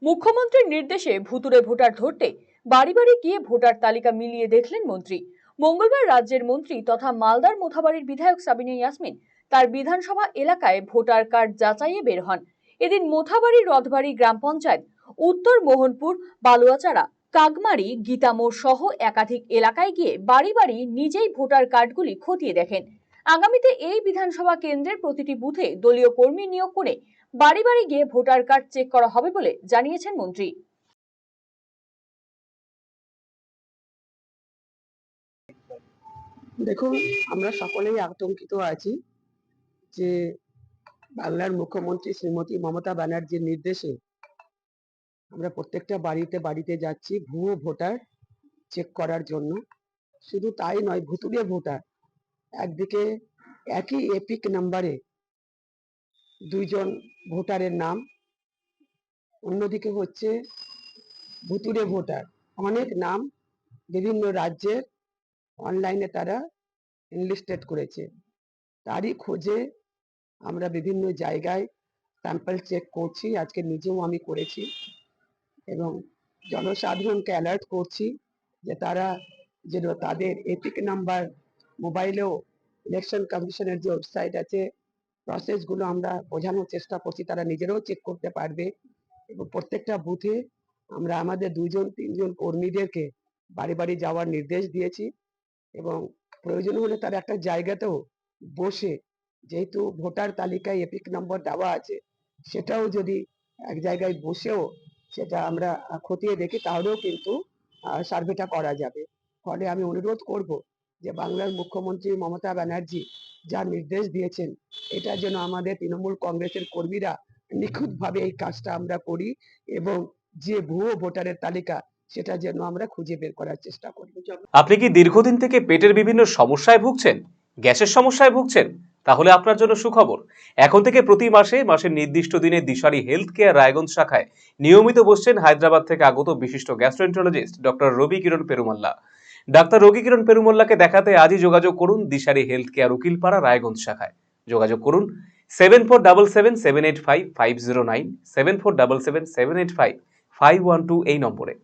মুখ্যমন্ত্রীর নির্দেশে ভুতুড়ে ভোটার ধরতে বাড়ি বাড়ি গিয়ে ভোটার তালিকা মিলিয়ে দেখলেন মন্ত্রী। মঙ্গলবার রাজ্যের মন্ত্রী তথা মালদার মোথাবাড়ির বিধায়ক সাবিনা ইয়াসমিন তার বিধানসভা এলাকায় ভোটার কার্ড যাচাইয়ে বের হন। এদিন মোথাবাড়ি রথবাড়ি গ্রাম পঞ্চায়েত, উত্তর মোহনপুর, বালুয়াচাড়া, কাগমারি, গীতামোড় সহ একাধিক এলাকায় গিয়ে বাড়ি বাড়ি নিজেই ভোটার কার্ডগুলি খতিয়ে দেখেন। আগামীতে এই বিধানসভা কেন্দ্রের প্রতিটি বুথে দলীয় কর্মী নিয়োগ করে বাড়ি বাড়ি গিয়ে ভোটার কার্ড চেক করা হবে বলে জানিয়েছেন মন্ত্রী। দেখুন, আমরা সকলেই আতঙ্কিত আছি যে বাংলার মুখ্যমন্ত্রী শ্রীমতী মমতা ব্যানার্জির নির্দেশে আমরা প্রত্যেকটা বাড়িতে বাড়িতে যাচ্ছি ভুয়ো ভোটার চেক করার জন্য। শুধু তাই নয়, ভুতুড়ে ভোটার, একদিকে একই এপিক নাম্বারে দুইজন ভোটারের নাম, অন্যদিকে হচ্ছে ভুতুড়ে ভোটার, অনেক নাম বিভিন্ন রাজ্যের অনলাইনে তারা এনলিস্টেড করেছে। তারই খোঁজে আমরা বিভিন্ন জায়গায় স্যাম্পল চেক করছি, আজকে নিজেও আমি করেছি, এবং জনসাধারণকে অ্যালার্ট করছি যে তারা যেন তাদের এপিক নাম্বার মোবাইলেও ইলেকশন কমিশনের যে ওয়েবসাইট আছে প্রসেসগুলো আমরা বোঝানোর চেষ্টা করছি, তারা নিজেরাও চেক করতে পারবে। এবং প্রত্যেকটা বুথে আমরা আমাদের 2-3 জন কর্মীদেরকে বাড়ি বাড়ি যাওয়ার নির্দেশ দিয়েছি, এবং প্রয়োজন হলে তার একটা জায়গাতেও বসে, যেহেতু ভোটার তালিকায় এপিক নম্বর দেওয়া আছে, সেটাও যদি এক জায়গায় বসেও সেটা আমরা খতিয়ে দেখি, তাহলেও কিন্তু সার্ভেটা করা যাবে। ফলে আমি অনুরোধ করব যে বাংলার মুখ্যমন্ত্রী মমতা ব্যানার্জি যা নির্দেশ দিয়েছেন, এটা যেন আমাদের তৃণমূল কংগ্রেসের কর্মীরা নিখুঁতভাবে এই কাজটা আমরা করি, এবং যে ভুয়ো ভোটারের তালিকা সেটা যেন আমরা খুঁজে বের করার চেষ্টা করি। আপনি কি দীর্ঘদিন থেকে পেটের বিভিন্ন সমস্যায় ভুগছেন, গ্যাসের সমস্যায় ভুগছেন? তাহলে আপনার জন্য সুখবর। এখন থেকে প্রতি মাসের নির্দিষ্ট দিনে দিশারি হেলথ কেয়ার রায়গঞ্জ শাখায় নিয়মিত বসছেন হায়দ্রাবাদ থেকে আগত বিশিষ্ট গ্যাস্ট্রোএন্টারোলজিস্ট ডক্টর রবি কিরণ পেরুমাল্লা। ডাক্তার রবি কিরণ পেরুমাল্লাকে দেখাতে আজই যোগাযোগ করুন দিশারি হেলথ কেয়ার উকিলপাড়া রায়গঞ্জ শাখায়। যোগাযোগ করুন 7477785509, 7477785512 এই নম্বরে।